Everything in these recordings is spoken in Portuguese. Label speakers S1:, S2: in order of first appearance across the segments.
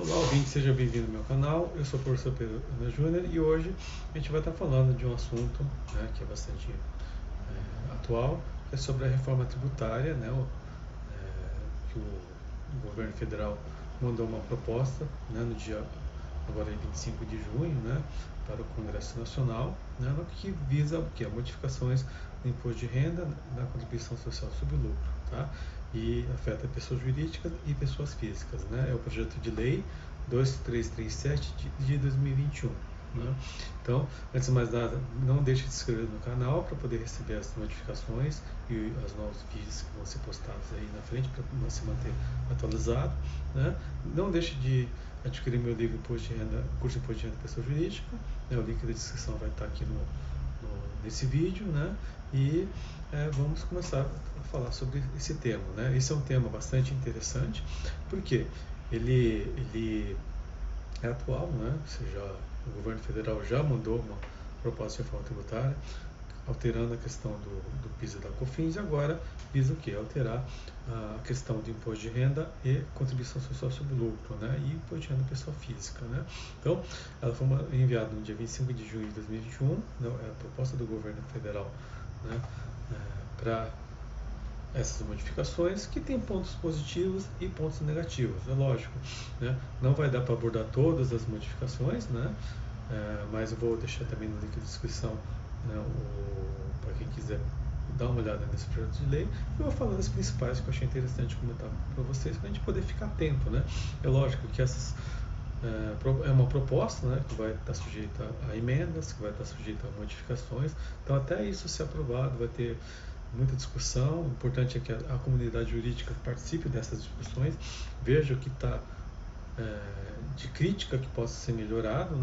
S1: Olá, ouvinte, seja bem-vindo ao meu canal. Eu sou o professor Pedro Ana Júnior e hoje a gente vai estar falando de um assunto, que é bastante atual, que é sobre a reforma tributária, que o governo federal mandou uma proposta, no dia agora é 25 de junho, para o Congresso Nacional, no que visa o que? Modificações no imposto de renda, na contribuição social sobre o lucro, tá? E afeta pessoas jurídicas e pessoas físicas, É o projeto de lei 2337 de 2021. Então, antes de mais nada, não deixe de se inscrever no canal para poder receber as notificações e os novos vídeos que vão ser postados aí na frente para se manter atualizado. Não deixe de adquirir meu livro Imposto de Renda, Curso de Imposto de Renda da Pessoa Jurídica. O link da descrição vai estar aqui nesse vídeo, e vamos começar a falar sobre esse tema. Esse é um tema bastante interessante, porque ele é atual, ou seja, o governo federal já mandou uma proposta de reforma tributária, alterando a questão do PIS e da COFINS, e agora visa o quê? Alterar a questão do imposto de renda e contribuição social sobre o lucro, e imposto de renda pessoa física. Então, ela foi enviada no dia 25 de junho de 2021, é a proposta do governo federal, para essas modificações, que tem pontos positivos e pontos negativos, é lógico. Não vai dar para abordar todas as modificações, mas eu vou deixar também no link da descrição, para quem quiser dar uma olhada nesse projeto de lei. Eu vou falar das principais que eu achei interessante comentar para vocês, para a gente poder ficar atento. É lógico que essas é uma proposta, que vai estar sujeita a emendas, que vai estar sujeita a modificações. Então, até isso ser aprovado, vai ter muita discussão. O importante é que a comunidade jurídica participe dessas discussões, veja o que está de crítica que possa ser melhorado,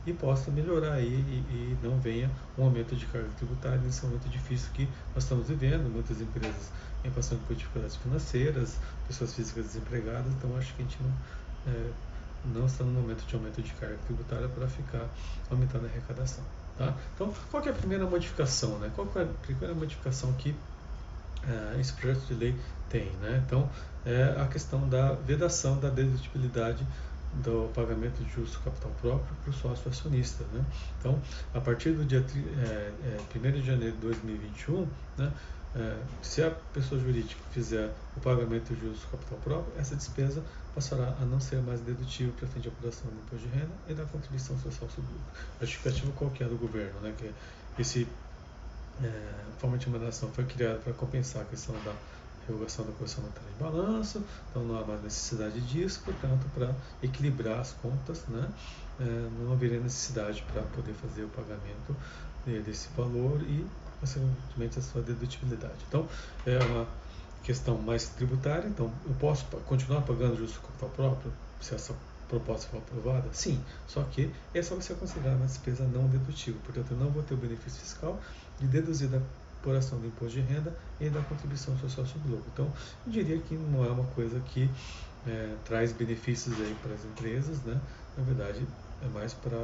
S1: e possa melhorar aí e não venha um aumento de carga tributária nesse momento difícil que nós estamos vivendo. Muitas empresas vêm passando por dificuldades financeiras, pessoas físicas desempregadas. Então, acho que a gente não está no momento de aumento de carga tributária para ficar aumentando a arrecadação. Então, qual que é a primeira modificação? Qual que é a primeira modificação que esse projeto de lei tem? Então, é a questão da vedação da dedutibilidade do pagamento de juros do capital próprio para o sócio acionista. Então, a partir do dia 1º de janeiro de 2021, se a pessoa jurídica fizer o pagamento de juros do capital próprio, essa despesa passará a não ser mais dedutível para fim de apuração do imposto de renda e da contribuição social sobre o lucro. A justificativa qualquer do governo, que esse forma de remuneração foi criada para compensar a questão da revogação da correção monetária de balanço, então não há mais necessidade disso, portanto, para equilibrar as contas, não haveria necessidade para poder fazer o pagamento desse valor e, consequentemente, a sua dedutibilidade. Então, é uma questão mais tributária. Então, eu posso continuar pagando juros do capital próprio se essa proposta for aprovada? Sim, só que essa vai ser considerada uma despesa não dedutível, portanto, eu não vou ter o benefício fiscal de deduzir da apuração do imposto de renda e da contribuição social sobre o lucro. Então, eu diria que não é uma coisa que traz benefícios aí para as empresas, Na verdade, é mais para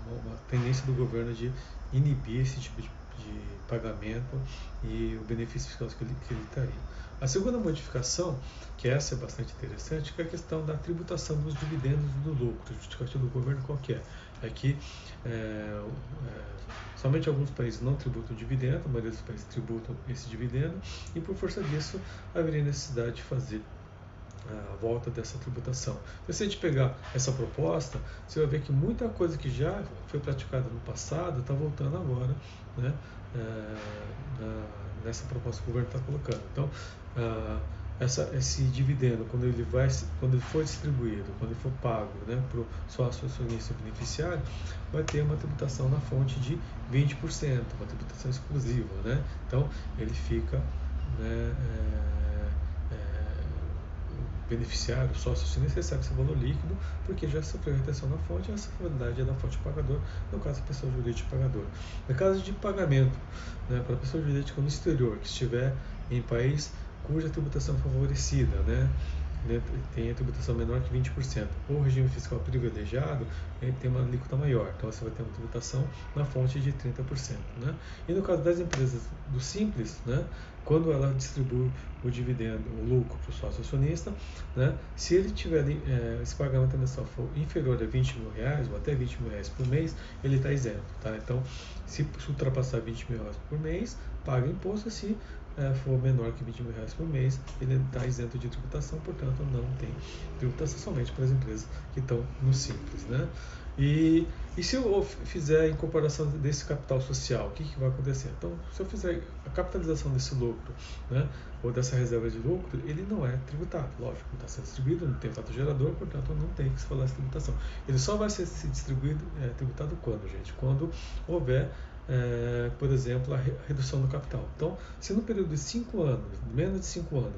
S1: uma tendência do governo de inibir esse tipo de pagamento e o benefício fiscal que ele traria. A segunda modificação, que essa é bastante interessante, que é a questão da tributação dos dividendos do lucro. A justificativa do governo qual que é que somente alguns países não tributam o dividendo, a maioria dos países tributam esse dividendo, e por força disso haveria necessidade de fazer a volta dessa tributação. Então, se a gente pegar essa proposta, você vai ver que muita coisa que já foi praticada no passado está voltando agora, nessa proposta que o governo está colocando. Então, esse dividendo, quando ele for distribuído, quando ele for pago para o sócio acionista beneficiário, vai ter uma tributação na fonte de 20%, uma tributação exclusiva. Então, ele fica beneficiário, o sócio acionista recebe esse valor líquido, porque já sofreu retenção na fonte, e essa finalidade é da fonte pagador, no caso a pessoa jurídica pagador. No caso de pagamento para a pessoa jurídica no exterior, que estiver em país cuja tributação é favorecida, ele tem a tributação menor que 20%. O regime fiscal privilegiado, ele tem uma alíquota maior, então você vai ter uma tributação na fonte de 30%. Né? E no caso das empresas do Simples, né, quando ela distribui o dividendo, o lucro para o sócio acionista, né, se ele tiver esse pagamento mensal for inferior a R$20.000 ou até R$20.000 por mês, ele está isento. Tá? Então, se ultrapassar R$20.000 por mês, paga imposto. Se for menor que R$20.000 por mês, ele está isento de tributação, portanto não tem tributação, somente para as empresas que estão no Simples. Né? E se eu fizer a incorporação desse capital social, o que vai acontecer? Então, se eu fizer a capitalização desse lucro, né, ou dessa reserva de lucro, ele não é tributado, lógico, está sendo distribuído, não tem fato gerador, portanto não tem que se falar de tributação. Ele só vai ser distribuído, tributado quando, gente? Quando houver, por exemplo, a redução do capital. Então, se no período de 5 anos, menos de 5 anos,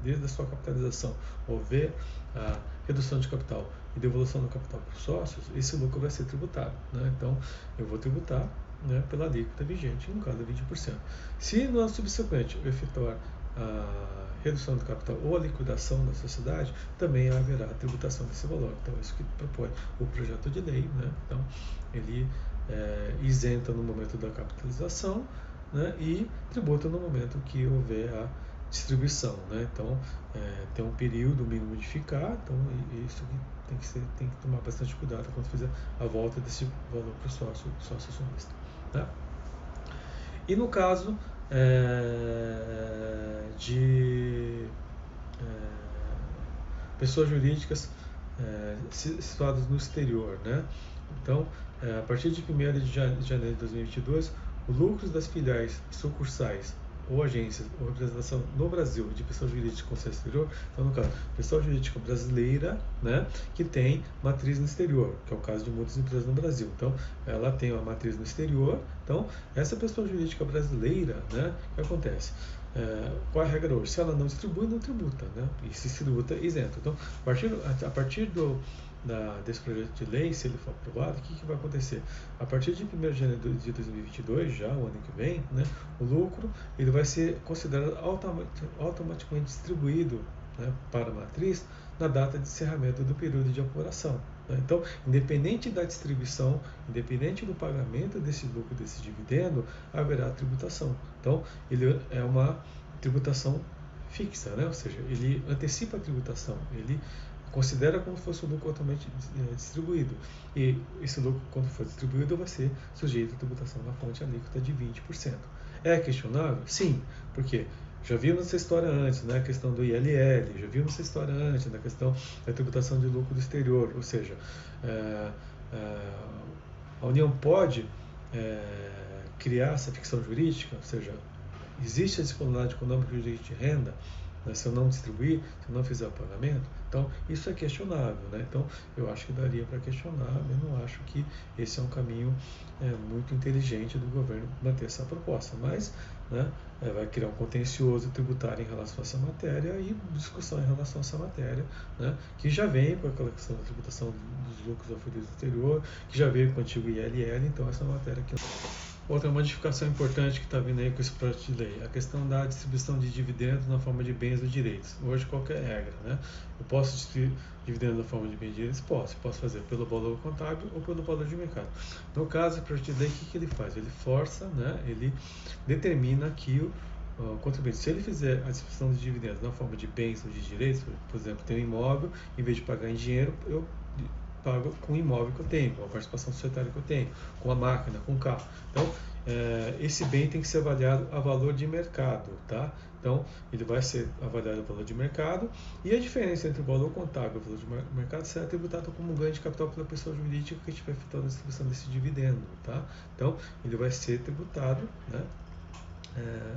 S1: desde a sua capitalização, houver a redução de capital e devolução do capital para os sócios, esse lucro vai ser tributado. Né? Então, eu vou tributar, né, pela alíquota vigente, no caso, 20%. Se no ano subsequente eu efetuar a redução do capital ou a liquidação da sociedade, também haverá a tributação desse valor. Então, isso que propõe o projeto de lei. Né? Então, ele isenta no momento da capitalização, né, e tributa no momento que houver a distribuição. Né? Então, tem um período mínimo de ficar, então isso tem que tomar bastante cuidado quando fizer a volta desse valor para o sócio acionista. Tá? E no caso de pessoas jurídicas situadas no exterior, né? Então, a partir de 1º de janeiro de 2022, os lucros das filiais sucursais ou agências ou representação no Brasil de pessoa jurídica com sede exterior, então no caso, pessoa jurídica brasileira, né, que tem matriz no exterior, que é o caso de muitas empresas no Brasil. Então, ela tem uma matriz no exterior, então essa pessoa jurídica brasileira, né, o que acontece? Qual é a regra hoje? Se ela não distribui, não tributa, né, e se tributa isento. Então, a partir desse projeto de lei, se ele for aprovado, o que vai acontecer? A partir de 1º de janeiro de 2022, já o ano que vem, né, o lucro ele vai ser considerado automaticamente distribuído, né, para a matriz na data de encerramento do período de apuração. Né? Então, independente da distribuição, independente do pagamento desse lucro, desse dividendo, haverá tributação. Então, ele é uma tributação fixa, né? Ou seja, ele antecipa a tributação, ele considera como se fosse um lucro totalmente distribuído. E esse lucro, quando for distribuído, vai ser sujeito à tributação na fonte alíquota de 20%. É questionável? Sim, porque já vimos essa história antes, né? A questão do ILL, já vimos essa história antes, na questão da tributação de lucro do exterior, ou seja, a União pode criar essa ficção jurídica, ou seja, existe a disponibilidade econômica de direito de renda, né, se eu não distribuir, se eu não fizer o pagamento. Então, isso é questionável. Né? Então, eu acho que daria para questionar, eu não acho que esse é um caminho muito inteligente do governo manter essa proposta, mas, né, vai criar um contencioso tributário em relação a essa matéria e discussão em relação a essa matéria, né, que já vem com aquela questão da tributação dos lucros oferidos no exterior, que já veio com o antigo ILL, então essa matéria aqui. Outra modificação importante que está vindo aí com esse projeto de lei, a questão da distribuição de dividendos na forma de bens ou direitos. Hoje, qualquer regra, né? Eu posso distribuir dividendos na forma de bens e direitos? Posso fazer pelo valor contábil ou pelo valor de mercado. No caso, o projeto de lei, o que ele faz? Ele força, né? Ele determina que o contribuinte, se ele fizer a distribuição de dividendos na forma de bens ou de direitos, por exemplo, tem um imóvel, em vez de pagar em dinheiro, eu pago com o imóvel que eu tenho, com a participação societária que eu tenho, com a máquina, com o carro. Então, esse bem tem que ser avaliado a valor de mercado, tá? Então, ele vai ser avaliado a valor de mercado e a diferença entre o valor contábil e o valor de mercado será tributado como ganho de capital pela pessoa jurídica que estiver efetuando a distribuição desse dividendo, tá? Então, ele vai ser tributado, né,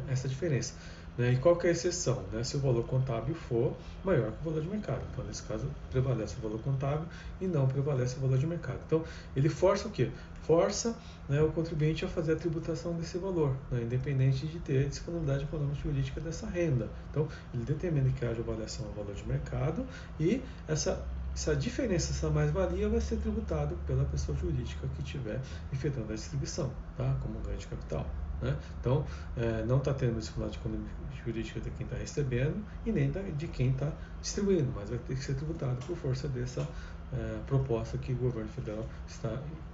S1: essa diferença. E qual que é a exceção? Né? Se o valor contábil for maior que o valor de mercado. Então, nesse caso, prevalece o valor contábil e não prevalece o valor de mercado. Então, ele força o quê? Força, né, o contribuinte a fazer a tributação desse valor, né, independente de ter a disponibilidade econômica e jurídica dessa renda. Então, ele determina que haja avaliação ao valor de mercado e essa diferença, essa mais-valia vai ser tributado pela pessoa jurídica que estiver efetuando a distribuição, tá? Como ganho de capital. né? Então, não está tendo dificuldade jurídica de quem está recebendo e nem de quem está distribuindo, mas vai ter que ser tributado por força dessa proposta que o governo federal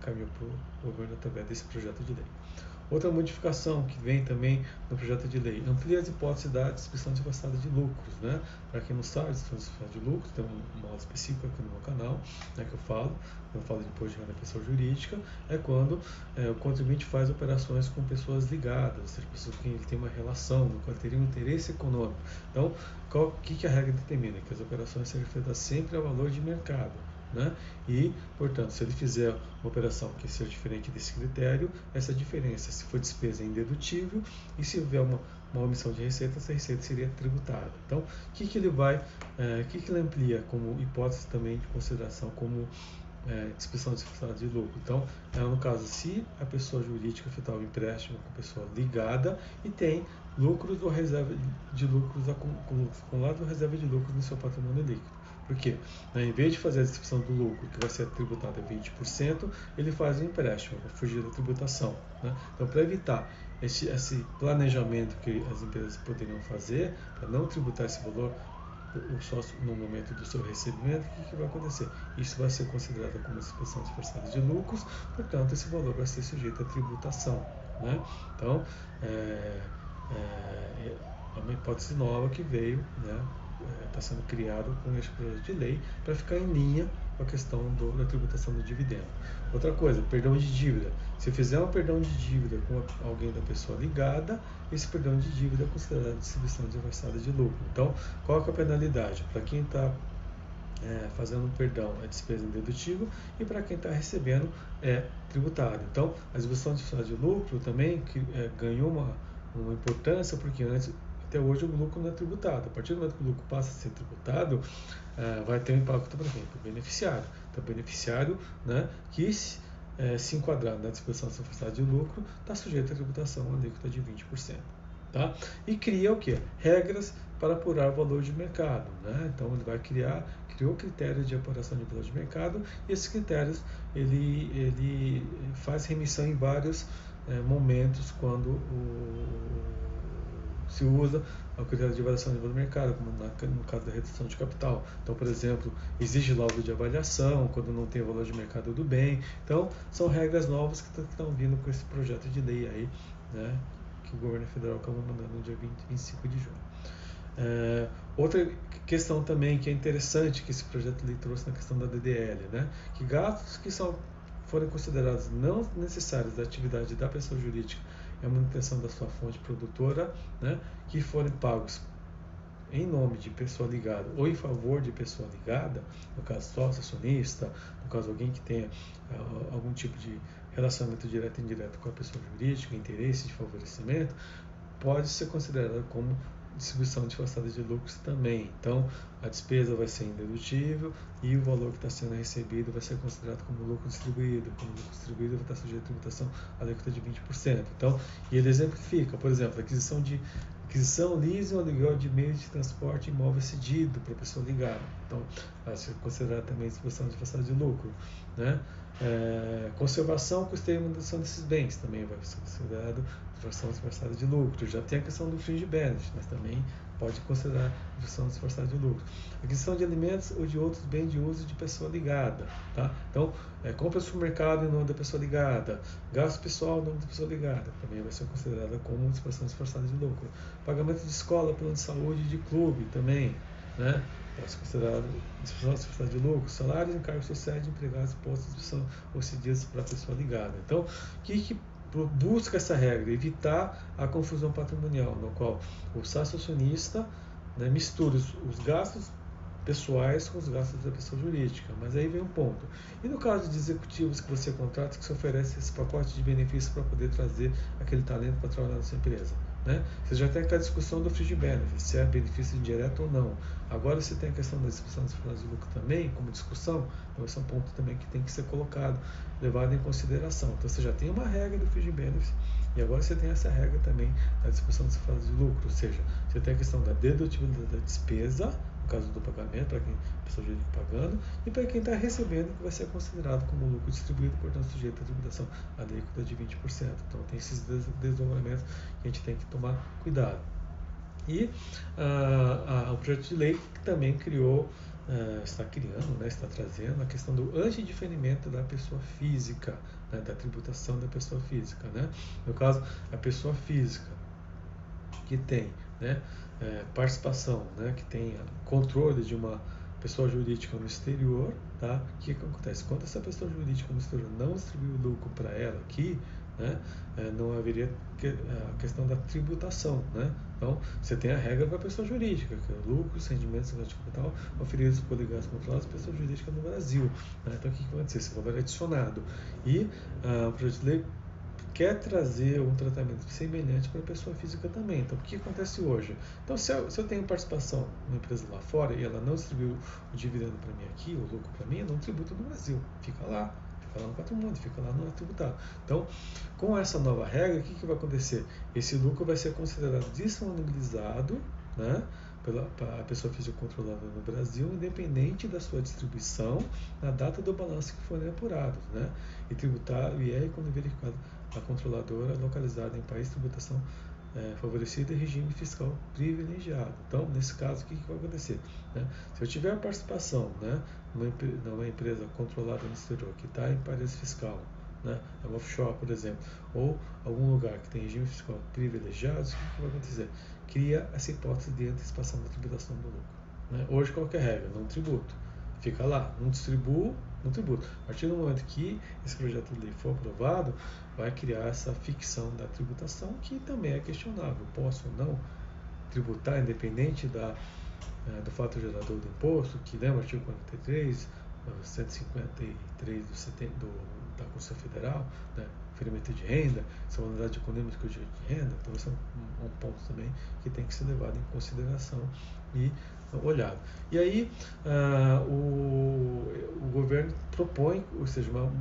S1: caminhou para o governo através desse projeto de lei. Outra modificação que vem também no projeto de lei, amplia as hipóteses da distribuição disfarçada de lucros, né? Para quem não sabe, distribuição disfarçada de lucros, tem uma aula específica aqui no meu canal, né, que eu falo de imposto de renda da pessoa jurídica, é quando o contribuinte faz operações com pessoas ligadas, ou seja, pessoas que têm uma relação, no qual teriam um interesse econômico. Então, o que a regra determina? Que as operações sejam feitas sempre a valor de mercado. Né? E, portanto, se ele fizer uma operação que seja diferente desse critério, essa diferença, se for despesa, é indedutível, e se houver uma omissão de receita, essa receita seria tributada. Então, o que ele amplia como hipótese também de consideração como distribuição disfarçada de lucro? Então, no caso, se a pessoa jurídica efetuar um empréstimo com pessoa ligada e tem lucros ou reserva de lucros acumulado ou reserva de lucros no seu patrimônio líquido. Por quê? Em vez de fazer a distribuição do lucro, que vai ser tributada a 20%, ele faz um empréstimo para fugir da tributação. Né? Então, para evitar esse planejamento que as empresas poderiam fazer, para não tributar esse valor o sócio no momento do seu recebimento, o que vai acontecer? Isso vai ser considerado como distribuição disfarçada de lucros, portanto, esse valor vai ser sujeito à tributação. Né? Então, é uma hipótese nova que veio, né? Está sendo criado com este projeto de lei para ficar em linha com a questão da tributação do dividendo. Outra coisa, perdão de dívida. Se fizer um perdão de dívida com alguém da pessoa ligada, esse perdão de dívida é considerado distribuição disfarçada de lucro. Então, qual é a penalidade? Para quem está fazendo um perdão é despesa indedutível e para quem está recebendo é tributado. Então, a distribuição disfarçada de lucro também ganhou uma importância, porque antes, até hoje, o lucro não é tributado. A partir do momento que o lucro passa a ser tributado, vai ter um impacto para quem? Para o beneficiário. Então, o beneficiário, né, que se enquadrar na distribuição disfarçada de lucro está sujeito à tributação alíquota de 20%. Tá? E cria o quê? Regras para apurar o valor de mercado. Né? Então, ele criou critérios de apuração de valor de mercado, e esses critérios ele faz remissão em vários momentos quando se usa o critério de avaliação de valor do mercado, como no caso da redução de capital. Então, por exemplo, exige laudo de avaliação quando não tem o valor de mercado do bem. Então, são regras novas que estão vindo com esse projeto de lei aí, né, que o governo federal acabou mandando no dia 25 de junho. Outra questão também que é interessante que esse projeto de lei trouxe na questão da DDL, né, que gastos que forem considerados não necessários da atividade da pessoa jurídica e a manutenção da sua fonte produtora, né, que forem pagos em nome de pessoa ligada ou em favor de pessoa ligada, no caso sócio, acionista, no caso alguém que tenha algum tipo de relacionamento direto e indireto com a pessoa jurídica, interesse de favorecimento, pode ser considerado como distribuição disfarçada de lucros também. Então, a despesa vai ser indedutível e o valor que está sendo recebido vai ser considerado como lucro distribuído. Como lucro distribuído vai estar sujeito à tributação alíquota de 20%. Então, e ele exemplifica, por exemplo, aquisição, leasing ou aluguel de meios de transporte imóvel cedido para a pessoa ligada. Então, vai ser considerado também distribuição disfarçada de lucro. Né? Conservação, custeio e manutenção desses bens também vai ser considerado distribuição disfarçada de lucro. Já tem a questão do fringe benefit, mas também pode considerar distribuição disfarçada de lucro. Aquisição de alimentos ou de outros bens de uso de pessoa ligada. Tá? Então, compra de supermercado em nome da pessoa ligada, gasto pessoal em nome da pessoa ligada, também vai ser considerada como distribuição disfarçada de lucro. Pagamento de escola, plano de saúde de clube também, né? Pode ser considerado distribuição disfarçada de lucro. Salários, encargos sociais de empregados, postos ou cedidos para a pessoa ligada. Então, o que busca essa regra? Evitar a confusão patrimonial, no qual o sócio acionista, né, mistura os gastos pessoais com os gastos da pessoa jurídica. Mas aí vem um ponto. E no caso de executivos que você contrata, que você oferece esse pacote de benefícios para poder trazer aquele talento para trabalhar na sua empresa? Né? Você já tem aquela discussão do fringe benefit, se é benefício indireto ou não. Agora você tem a questão da discussão das disfarçada de lucro também, como discussão, então esse é um ponto também que tem que ser colocado, levado em consideração. Então você já tem uma regra do fringe benefit, e agora você tem essa regra também da discussão das disfarçada de lucro, ou seja, você tem a questão da dedutibilidade da despesa, no caso do pagamento, para quem a pessoa jurídica pagando, e para quem está recebendo, que vai ser considerado como lucro distribuído, portanto sujeito à tributação alíquota de 20%. Então tem esses desdobramentos que a gente tem que tomar cuidado. E o projeto de lei também criou, está criando, né, está trazendo a questão do antidiferimento da pessoa física, né, da tributação da pessoa física. Né? No caso, a pessoa física que tem, né, participação, né, que tem controle de uma pessoa jurídica no exterior, tá? O que acontece? Quando essa pessoa jurídica no exterior não distribui o lucro para ela aqui, né, não haveria a questão da tributação, né? Então, você tem a regra para a pessoa jurídica, que é lucros, rendimentos de capital oferidos por ligados controlados à pessoa jurídica no Brasil. Né? Então, o que vai acontecer? Esse valor é adicionado. E o projeto de lei quer trazer um tratamento semelhante para a pessoa física também. Então, o que acontece hoje? Então, se eu tenho participação numa empresa lá fora e ela não distribuiu o dividendo para mim aqui, o lucro para mim, eu não tributo no Brasil. Fica lá no patrimônio, fica lá, não é tributado. Então, com essa nova regra, o que vai acontecer? Esse lucro vai ser considerado disponibilizado, né, pela a pessoa física controlada no Brasil, independente da sua distribuição na data do balanço que forem apurados, né, e tributar o IR quando verificado a controladora localizada em país de tributação favorecida e regime fiscal privilegiado. Então, nesse caso, o que vai acontecer? Né? Se eu tiver a participação, né, numa empresa controlada no exterior que está em paraíso fiscal, né, é uma offshore, por exemplo, ou algum lugar que tem regime fiscal privilegiado, o que vai acontecer? Cria essa hipótese de antecipação da tributação do lucro. Né? Hoje, qual que é a regra? Não tributo. Fica lá, não distribuo, não tributo. A partir do momento que esse projeto de lei for aprovado, vai criar essa ficção da tributação, que também é questionável. Posso ou não tributar, independente do fato gerador do imposto, que lembra o artigo 43, 153 da Constituição Federal, né, ferimento de renda, são unidades econômicas de direito de renda. Então esse é um ponto também que tem que ser levado em consideração e olhado. E aí o governo propõe, ou seja, uma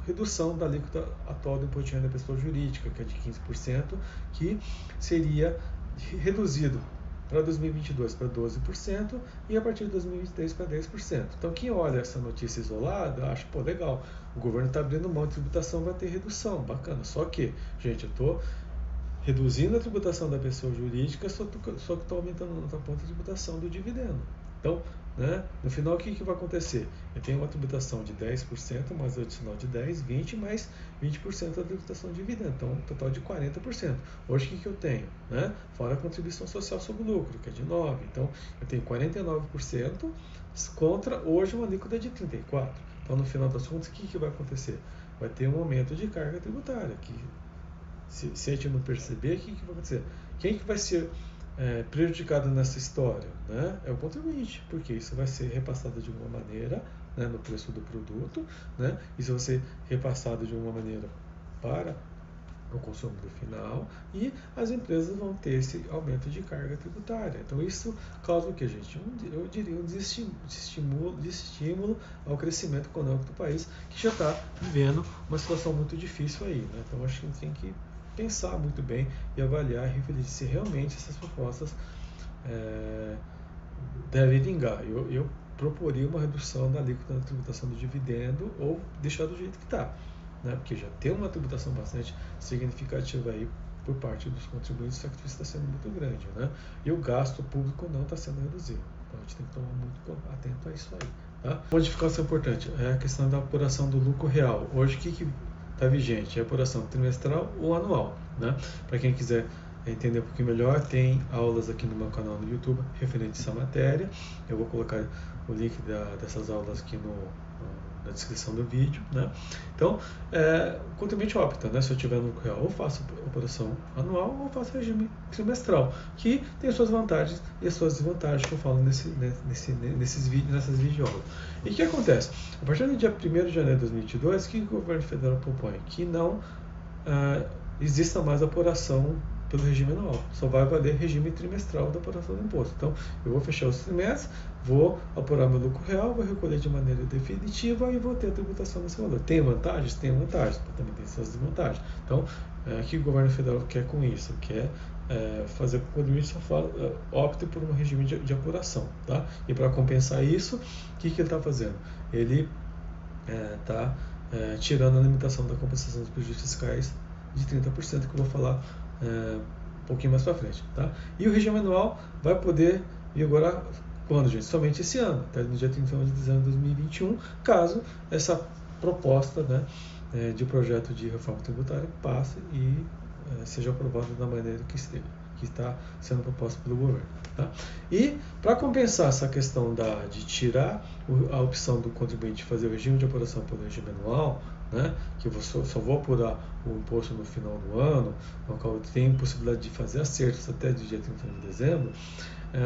S1: redução da alíquota atual do imposto de renda da pessoa jurídica, que é de 15%, que seria reduzido para 2022 para 12% e a partir de 2023 para 10%. Então, quem olha essa notícia isolada, acha, pô, legal, o governo está abrindo mão de tributação, vai ter redução, bacana. Só que, gente, eu estou reduzindo a tributação da pessoa jurídica, só que estou aumentando a outra ponta a tributação do dividendo. Então, né, no final, o que vai acontecer? Eu tenho uma tributação de 10%, mais o adicional de 10%, 20%, mais 20% da tributação de dividendo. Então, um total de 40%. Hoje, o que eu tenho? Né? Fora a contribuição social sobre o lucro, que é de 9%. Então, eu tenho 49% contra, hoje, uma alíquota de 34%. Então, no final das contas, o que vai acontecer? Vai ter um aumento de carga tributária, que se a gente não perceber, o que vai acontecer? Quem que vai ser prejudicado nessa história? Né? É o contribuinte, porque isso vai ser repassado de alguma maneira, né, no preço do produto, né? Isso vai ser repassado de alguma maneira para o consumidor final e as empresas vão ter esse aumento de carga tributária. Então isso causa o que, gente? Eu diria um desestímulo ao crescimento econômico do país, que já está vivendo uma situação muito difícil aí. Né? Então acho que a gente tem que pensar muito bem e avaliar e refletir se realmente essas propostas devem vingar. Eu proporia uma redução da alíquota da tributação do dividendo ou deixar do jeito que está, né? Porque já tem uma tributação bastante significativa aí por parte dos contribuintes, o sacrifício está sendo muito grande, né? E o gasto público não está sendo reduzido. Então a gente tem que tomar muito atento a isso aí. Tá? Modificação importante é a questão da apuração do lucro real. Hoje o que está vigente? É a apuração trimestral ou anual, né? Para quem quiser entender um pouquinho melhor, tem aulas aqui no meu canal no YouTube referente a essa matéria. Eu vou colocar o link dessas aulas aqui na descrição do vídeo, né? Então, o contribuinte opta, né? Se eu tiver no lucro real, ou faço operação anual ou faço regime trimestral, que tem suas vantagens e as suas desvantagens que eu falo nessas videoaulas. E o que acontece? A partir do dia 1º de janeiro de 2022, o que o governo federal propõe? Que não exista mais apuração pelo regime anual, só vai valer regime trimestral da apuração do imposto. Então, eu vou fechar os trimestres, vou apurar meu lucro real, vou recolher de maneira definitiva e vou ter a tributação nesse valor. Tem vantagens? Tem vantagens, mas também tem suas desvantagens. Então, o que o governo federal quer com isso? Quer fazer com que o contribuinte opte por um regime de apuração. Tá? E para compensar isso, o que ele está fazendo? Ele está tirando a limitação da compensação dos prejuízos fiscais de 30%, que eu vou falar um pouquinho mais para frente. Tá? E o regime anual vai poder vigorar quando, gente? Somente esse ano, até no dia 31 de dezembro de 2021, caso essa proposta, né, de projeto de reforma tributária passe e seja aprovado da maneira que está sendo proposta pelo governo. Tá? E para compensar essa questão de tirar a opção do contribuinte de fazer o regime de apuração pelo regime anual, né, que eu só vou apurar o imposto no final do ano, no qual tem possibilidade de fazer acertos até o dia 31 de dezembro,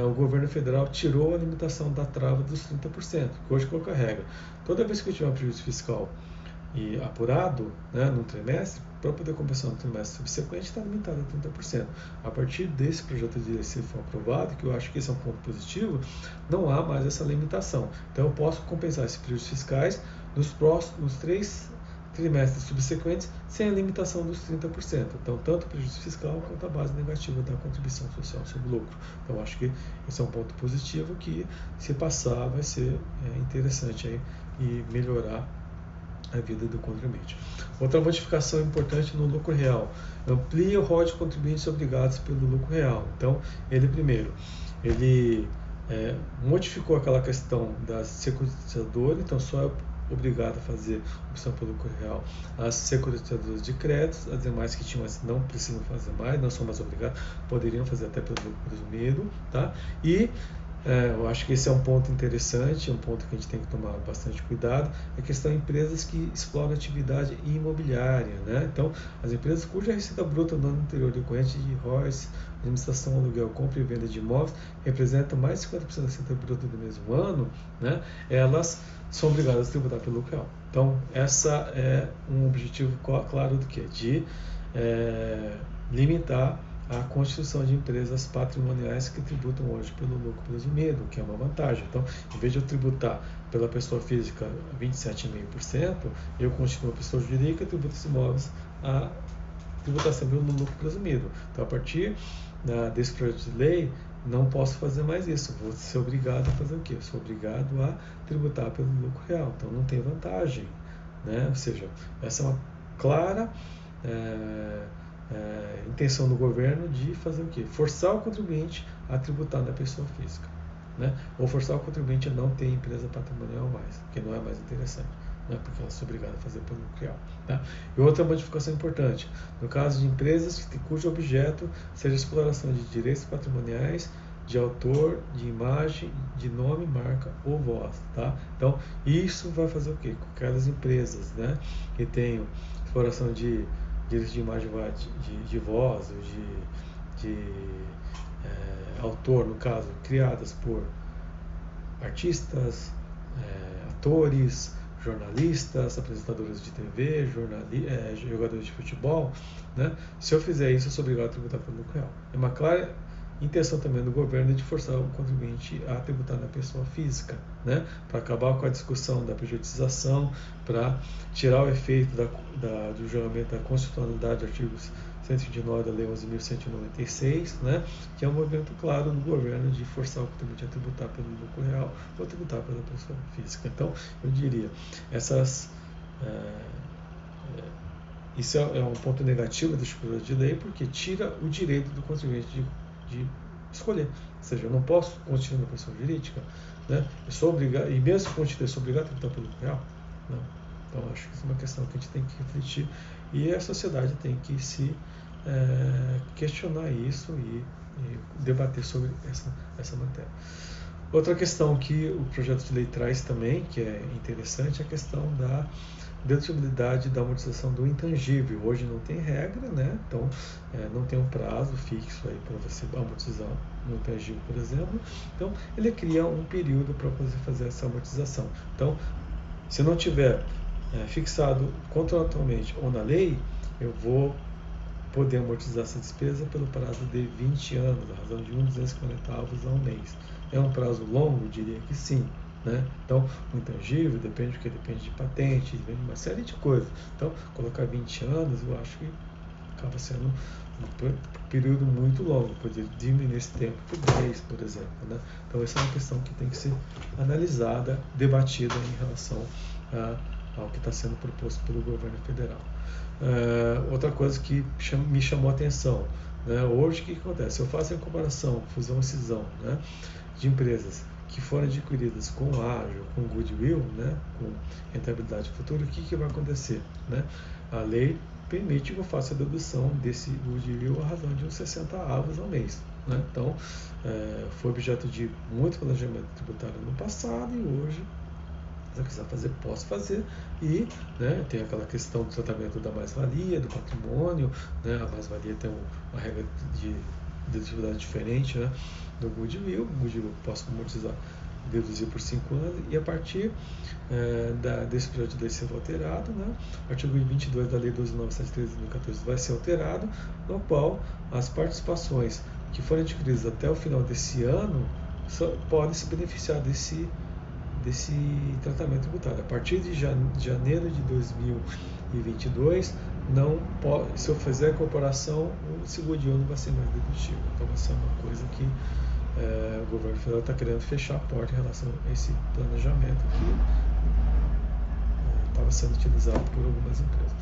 S1: o governo federal tirou a limitação da trava dos 30%, que hoje coloca a regra. Toda vez que eu tiver um prejuízo fiscal e apurado, né, num trimestre, para poder compensar no trimestre subsequente, está limitado a 30%. A partir desse projeto de lei, se for aprovado, que eu acho que esse é um ponto positivo, não há mais essa limitação. Então eu posso compensar esses prejuízos fiscais nos 3 trimestres subsequentes sem a limitação dos 30%. Então, tanto o prejuízo fiscal quanto a base negativa da contribuição social sobre o lucro. Então, acho que esse é um ponto positivo que, se passar, vai ser interessante aí e melhorar a vida do contribuinte. Outra modificação importante no lucro real: amplia o rol de contribuintes obrigados pelo lucro real. Então, ele modificou aquela questão da securitizadora, então só é obrigado a fazer opção pelo lucro real as securitizadoras de créditos, as demais que tinham não precisam fazer mais, não são mais obrigados, poderiam fazer até pelo lucro presumido, tá? E eu acho que esse é um ponto interessante, um ponto que a gente tem que tomar bastante cuidado, é a questão de empresas que exploram atividade imobiliária, né? Então, as empresas cuja receita bruta no ano anterior decorrente de royalties, administração, aluguel, compra e venda de imóveis representam mais de 50% da receita bruta do mesmo ano, né? Elas são obrigadas a tributar pelo lucro real. Então, essa é um objetivo claro do que? De limitar a constituição de empresas patrimoniais que tributam hoje pelo lucro presumido, que é uma vantagem. Então, em vez de eu tributar pela pessoa física 27,5%, eu constituo uma pessoa jurídica e tributo esses imóveis a tributação pelo lucro presumido. Então, a partir desse projeto de lei, não posso fazer mais isso. Vou ser obrigado a fazer o quê? Eu sou obrigado a tributar pelo lucro real. Então, não tem vantagem, né? Ou seja, essa é uma clara intenção do governo de fazer o quê? Forçar o contribuinte a tributar na pessoa física, né? Ou forçar o contribuinte a não ter empresa patrimonial mais, que não é mais interessante, né? Porque ela é obrigada a fazer pelo lucro real. Tá? E outra modificação importante, no caso de empresas cujo objeto seja exploração de direitos patrimoniais, de autor, de imagem, de nome, marca ou voz. Tá? Então, isso vai fazer o quê? Com aquelas empresas, né, que tenham exploração de direitos de imagem, de voz, ou de autor, no caso, criadas por artistas, atores, jornalistas, apresentadores de TV, jogadores de futebol, né? Se eu fizer isso, eu sou obrigado a tributar pelo lucro real. É uma clara intenção também do governo de forçar o contribuinte a tributar na pessoa física, né? Para acabar com a discussão da prejudicialização, para tirar o efeito do julgamento da constitucionalidade de artigos 129 da Lei 11.196, né? Que é um movimento claro do governo de forçar o contribuinte a tributar pelo lucro real ou tributar pela pessoa física. Então, eu diria, isso é um ponto negativo da estrutura de lei, porque tira o direito do contribuinte de escolher. Ou seja, eu não posso constituir uma pessoa jurídica, né? Eu sou obrigado, e mesmo constituir, eu sou obrigado a tributar pelo lucro real. Não. Então, acho que isso é uma questão que a gente tem que refletir e a sociedade tem que se questionar isso e debater sobre essa matéria. Outra questão que o projeto de lei traz também, que é interessante, é a questão da dedutibilidade da amortização do intangível. Hoje não tem regra, né? Então não tem um prazo fixo aí para você amortizar no intangível, por exemplo. Então ele cria um período para você fazer essa amortização. Então, se não tiver fixado contratualmente ou na lei, eu vou poder amortizar essa despesa pelo prazo de 20 anos, a razão de 1,240 a um mês. É um prazo longo? Eu diria que sim. Né? Então, o intangível depende de patente, depende de uma série de coisas. Então, colocar 20 anos, eu acho que acaba sendo por período muito longo, poderia diminuir esse tempo por 10, por exemplo, né? Então essa é uma questão que tem que ser analisada, debatida em relação ao que está sendo proposto pelo governo federal. Outra coisa que me chamou a atenção, né? Hoje o que acontece? Eu faço a comparação, fusão e cisão, né, de empresas que foram adquiridas com ágio, com goodwill, né, com rentabilidade futura. O que vai acontecer, né? A lei permite que eu faça a dedução desse goodwill à razão de uns 60 avos ao mês, né? Então, foi objeto de muito planejamento tributário no passado e hoje, se eu quiser fazer, posso fazer. E, né, tem aquela questão do tratamento da mais-valia, do patrimônio, né? A mais-valia tem uma regra de dedutividade diferente, né, do goodwill. O goodwill eu posso amortizar, deduzir por 5 anos, e a partir desse projeto de lei ser alterado, né, o artigo 22 da Lei 12.973 de 2014 vai ser alterado, no qual as participações que forem adquiridas até o final desse ano podem se beneficiar desse tratamento tributário. A partir de janeiro de 2022, não pode, se eu fizer a incorporação, o seguro-de-ano não vai ser mais dedutível. Então, vai ser uma coisa que o governo federal está querendo fechar a porta em relação a esse planejamento que estava sendo utilizado por algumas empresas.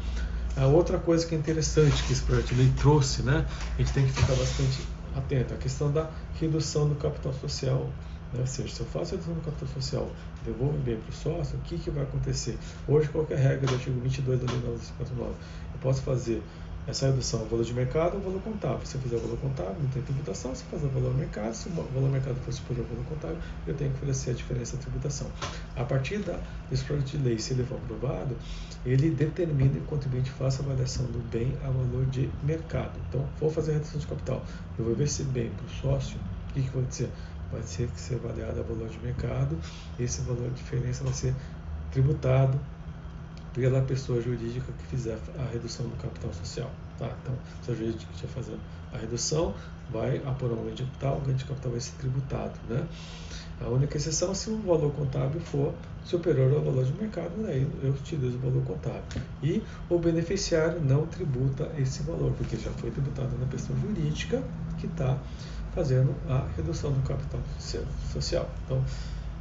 S1: A outra coisa que é interessante que esse projeto de lei trouxe, né, a gente tem que ficar bastante atento, a questão da redução do capital social. Ou seja, se eu faço a redução do capital social, devolvo bem para o sócio, o que vai acontecer? Hoje, qualquer regra do artigo 22 da Lei 9.549, eu posso fazer essa redução ao valor de mercado ou valor contábil. Se eu fizer o valor contábil, não tem tributação. Se eu fazer o valor mercado, se o valor mercado for superior ao valor contábil, eu tenho que oferecer a diferença da tributação. A partir desse projeto de lei, se ele for aprovado, ele determina que o contribuinte faça a avaliação do bem a valor de mercado. Então, vou fazer a redução de capital, eu vou ver esse bem para o sócio, o que vai acontecer? Vai ser que ser avaliado a valor de mercado, esse valor de diferença vai ser tributado pela pessoa jurídica que fizer a redução do capital social. Tá? Então, a pessoa jurídica que estiver fazendo a redução vai apurar um ganho de capital, o ganho de capital vai ser tributado. Né? A única exceção é se o valor contábil for superior ao valor de mercado, daí eu utilizo o valor contábil. E o beneficiário não tributa esse valor, porque já foi tributado na pessoa jurídica que está fazendo a redução do capital social. Então,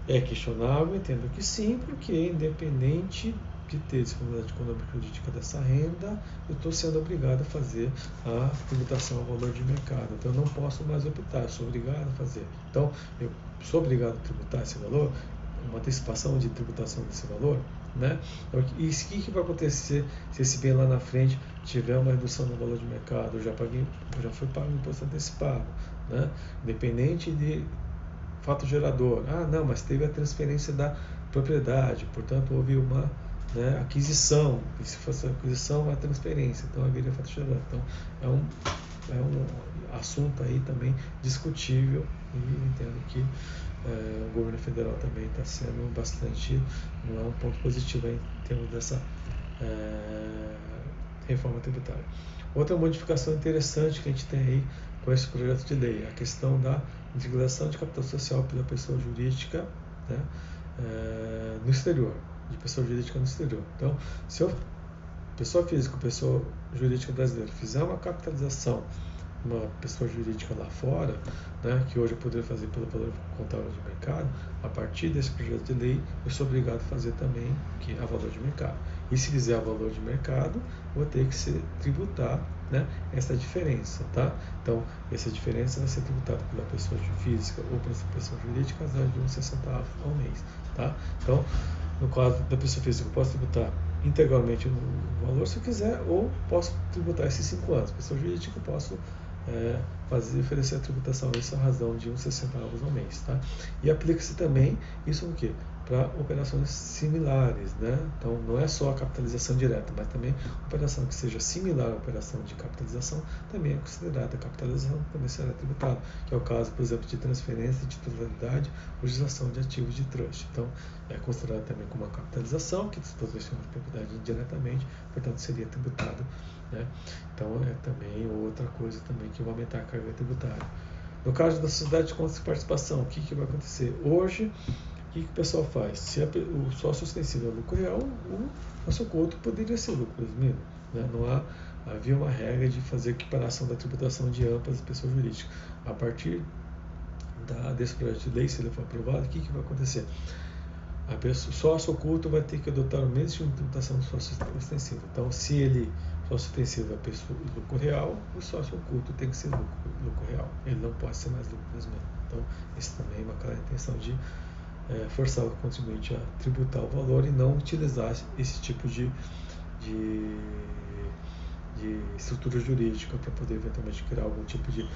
S1: é questionável, entendo que sim, porque independente de ter disponibilidade econômica e jurídica dessa renda, eu estou sendo obrigado a fazer a tributação ao valor de mercado. Então, eu não posso mais optar, eu sou obrigado a fazer. Então, eu sou obrigado a tributar esse valor, uma antecipação de tributação desse valor, né? E o que vai acontecer se esse bem lá na frente tiver uma redução no valor de mercado? Já foi pago um imposto antecipado, né? Independente de fato gerador. Ah, não, mas teve a transferência da propriedade, portanto houve uma, né, aquisição, e se fosse aquisição, a transferência, então haveria fato gerador. Então é um assunto aí também discutível, e entendo que o governo federal também está sendo bastante, não é um ponto positivo em termos dessa reforma tributária. Outra modificação interessante que a gente tem aí com esse projeto de lei, a questão da integração de capital social pela pessoa jurídica, né, no exterior, de pessoa jurídica no exterior. Então, se eu, pessoa física, pessoa jurídica brasileira, fizer uma capitalização uma pessoa jurídica lá fora, né, que hoje eu poderia fazer pelo valor contábil de mercado, a partir desse projeto de lei, eu sou obrigado a fazer também a valor de mercado. E se fizer a valor de mercado, vou ter que tributar, né, essa diferença, tá? Então, essa diferença vai ser tributada pela pessoa física ou pela pessoa jurídica, às vezes de uns 60 ao mês, tá? Então, no caso da pessoa física, eu posso tributar integralmente o valor se eu quiser, ou posso tributar esses 5 anos. Pessoa jurídica, eu posso oferecer a tributação a essa razão de uns 60 avos ao mês. Tá? E aplica-se também isso o quê? Para operações similares, né? Então não é só a capitalização direta, mas também operação que seja similar à operação de capitalização também é considerada capitalização, também será tributada, que é o caso, por exemplo, de transferência de titularidade ou gestão de ativos de trust. Então é considerado também como uma capitalização que se transfere de propriedade indiretamente, portanto seria tributado, né? Então é também outra coisa também que vai aumentar a carga tributária. No caso da sociedade de contas de participação, o que vai acontecer? Hoje, o que o pessoal faz? Se o sócio ostensivo é lucro real, o nosso coto poderia ser lucro mínimo. Né? Não há havia uma regra de fazer equiparação da tributação de ambas as pessoas jurídicas. A partir desse projeto de lei, se ele for aprovado, o que vai acontecer? O sócio oculto vai ter que adotar o mesmo tipo de tributação do sócio ostensivo. Então, se ele sócio ostensivo é pessoa lucro real, o sócio oculto tem que ser lucro real. Ele não pode ser mais lucro mesmo. Então, isso também é uma clara intenção de forçar o contribuinte a tributar o valor e não utilizar esse tipo de estrutura jurídica para poder eventualmente criar algum tipo de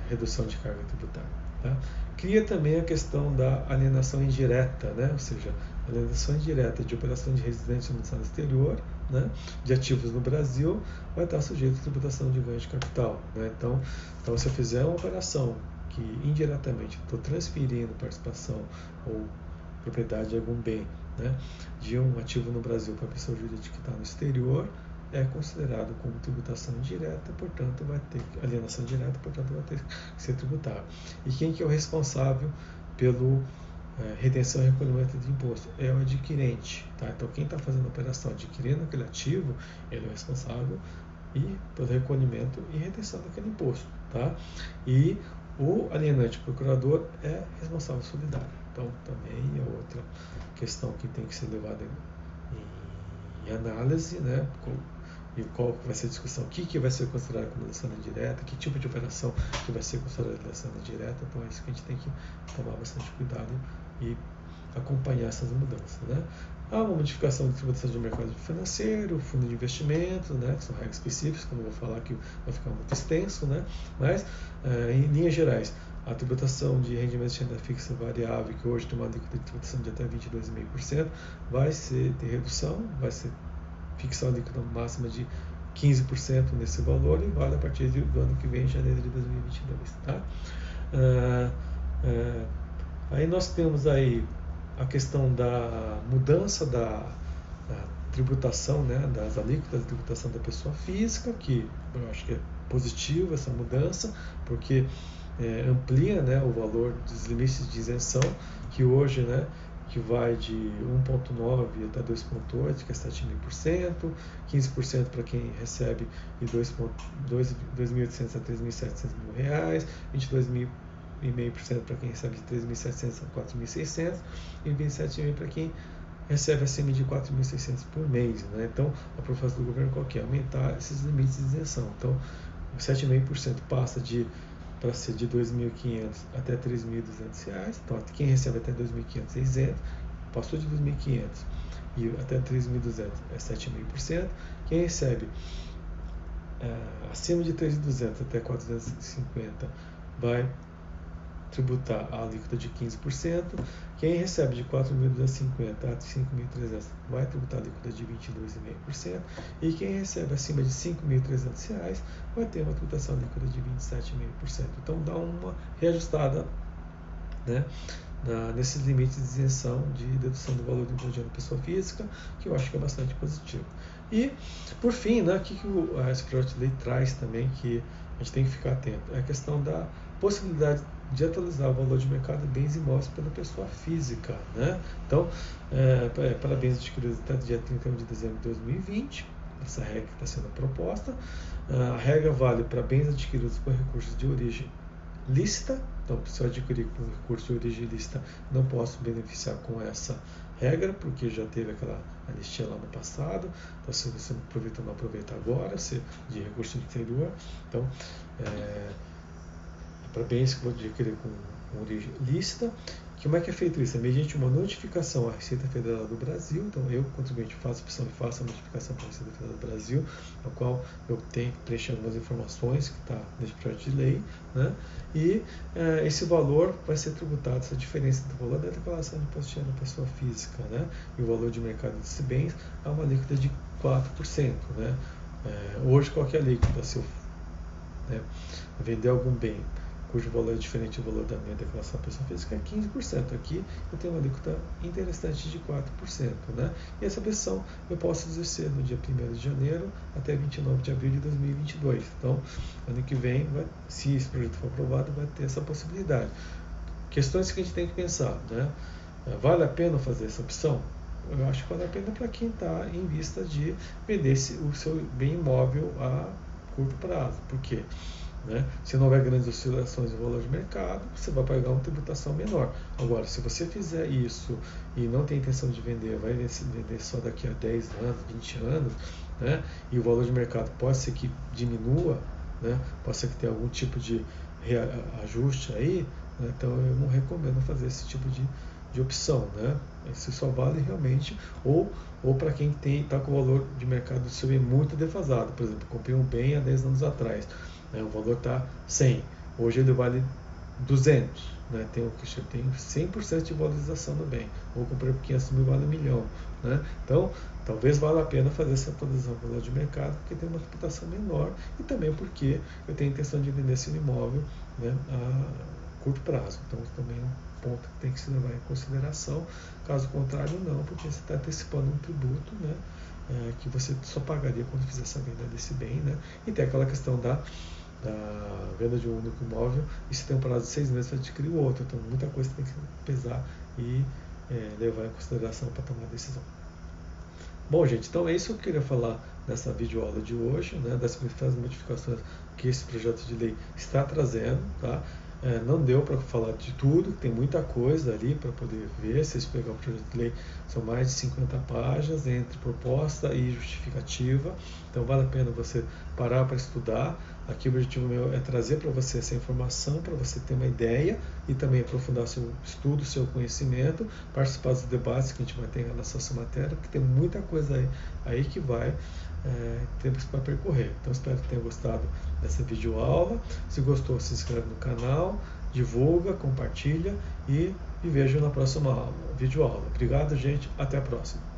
S1: redução de carga tributária. Tá? Cria também a questão da alienação indireta, né? Ou seja, alienação indireta de operação de residência no exterior, né? De ativos no Brasil, vai estar sujeito à tributação de ganho de capital. Né? Então, se eu fizer uma operação que indiretamente estou transferindo participação ou propriedade de algum bem, né, de um ativo no Brasil para a pessoa jurídica que está no exterior, é considerado como tributação indireta, portanto vai ter alienação direta, portanto vai ter que ser tributado. E quem que é o responsável pelo retenção e recolhimento de imposto? É o adquirente. Tá? Então quem está fazendo a operação adquirindo aquele ativo, ele é o responsável pelo recolhimento e retenção daquele imposto. Tá? E o alienante procurador é responsável solidário. Então também é outra questão que tem que ser levada em análise, né? E qual vai ser a discussão, o que vai ser considerado como alienação indireta, que tipo de operação que vai ser considerada alienação indireta. Então é isso que a gente tem que tomar bastante cuidado e acompanhar essas mudanças. Né? Há uma modificação de tributação de mercado financeiro, fundo de investimento, né, que são regras específicas, que eu não vou falar que vai ficar muito extenso, né, mas em linhas gerais, a tributação de rendimentos de renda fixa variável, que hoje tem uma alíquota de tributação de até 22,5%, vai ter redução, vai ser fixar a alíquota máxima de 15% nesse valor e vale a partir do ano que vem, em janeiro de 2022. Tá? Aí nós temos aí a questão da mudança da tributação, né, das alíquotas de tributação da pessoa física, que eu acho que é positivo essa mudança, porque amplia, né, o valor dos limites de isenção, que hoje, né, que vai de 1,9 até 2,8, que é 7.000%, 15% para quem recebe de 2.800 a 3.700 mil reais, 22,5% para quem recebe de 3.700 a 4.600 e 27,5% para quem recebe acima de 4.600 por mês. Né? Então, a proposta do governo qual que é? Aumentar esses limites de isenção. Então, 7,5% passa para ser de 2.500 até 3.200 reais. Então, quem recebe até 2.500 é isento. Passou de 2.500 e até 3.200 é 7,5%. Quem recebe acima de 3.200 até 450 vai tributar a alíquota de 15%. Quem recebe de 4.250 a 5.300 vai tributar a alíquota de 22,5%. E quem recebe acima de 5.300 reais vai ter uma tributação alíquota de 27,5%. Então dá uma reajustada, né, nesses limites de isenção de dedução do valor do imposto de renda da pessoa física, que eu acho que é bastante positivo. E, por fim, né, o que esse projeto de lei traz também, que a gente tem que ficar atento, é a questão da possibilidade de atualizar o valor de mercado de bens imóveis pela pessoa física. Né? Então, para bens adquiridos até dia 31 de dezembro de 2020, essa regra que está sendo proposta. A regra vale para bens adquiridos por recursos de origem lícita. Então, se eu adquirir com recurso de origem lícita, não posso beneficiar com essa regra, porque já teve aquela anistia lá no passado. Então, se você não aproveita, não aproveita agora, se de recurso interior. Então, para bens que eu vou adquirir com origem lícita. Como é que é feito isso? É mediante uma notificação à Receita Federal do Brasil. Então, eu, contribuinte, faço a opção e faço a notificação para a Receita Federal do Brasil, no qual eu tenho que preencher algumas informações que está nesse projeto de lei, né? E esse valor vai ser tributado, essa diferença do valor da declaração de imposto de renda da pessoa física, né, e o valor de mercado desses bens, há uma alíquota de 4%. Né? Hoje, qual que é a alíquota? Se eu vender algum bem cujo valor é diferente do valor da minha declaração da pessoa física, é 15%. Aqui eu tenho uma alíquota interessante de 4%. Né? E essa versão eu posso exercer no dia 1º de janeiro até 29 de abril de 2022. Então, ano que vem, se esse projeto for aprovado, vai ter essa possibilidade. Questões que a gente tem que pensar. Né? Vale a pena fazer essa opção? eu acho que vale a pena para quem está em vista de vender o seu bem imóvel a curto prazo. Por quê? Né? Se não houver grandes oscilações no valor de mercado, você vai pagar uma tributação menor. Agora, se você fizer isso e não tem intenção de vender, vai vender só daqui a 10 anos, 20 anos, né? E o valor de mercado pode ser que diminua, né? Pode ser que tenha algum tipo de ajuste aí, né? Então eu não recomendo fazer esse tipo de opção, né? Isso só vale realmente ou para quem está com o valor de mercado do seu bem muito defasado. Por exemplo, comprei um bem há 10 anos atrás, né? O valor está 100, hoje ele vale 200, né? Tem 100% de valorização do bem. Ou comprei por 500 mil, vale 1 milhão, né? Então, talvez valha a pena fazer essa atualização do valor de mercado, porque tem uma reputação menor e também porque eu tenho a intenção de vender esse imóvel, né, a curto prazo. Então, também é um ponto que tem que se levar em consideração. Caso contrário, não, porque você está antecipando um tributo, né, que você só pagaria quando fizesse essa venda desse bem, né? E tem aquela questão da venda de um único imóvel, e você tem um prazo de 6 meses para adquirir o outro. Então, muita coisa tem que pesar e levar em consideração para tomar a decisão. Bom, gente, então é isso que eu queria falar nessa videoaula de hoje, né, das principais modificações que esse projeto de lei está trazendo, tá? Não deu para falar de tudo, tem muita coisa ali para poder ver. Se você pegar o projeto de lei, são mais de 50 páginas entre proposta e justificativa, então vale a pena você parar para estudar. Aqui o objetivo meu é trazer para você essa informação, para você ter uma ideia e também aprofundar seu estudo, seu conhecimento, participar dos debates que a gente vai ter em relação a essa matéria, porque tem muita coisa aí que vai temos para percorrer. Então espero que tenha gostado dessa videoaula. Se gostou, se inscreve no canal, divulga, compartilha e me vejo na próxima videoaula. Obrigado, gente. Até a próxima.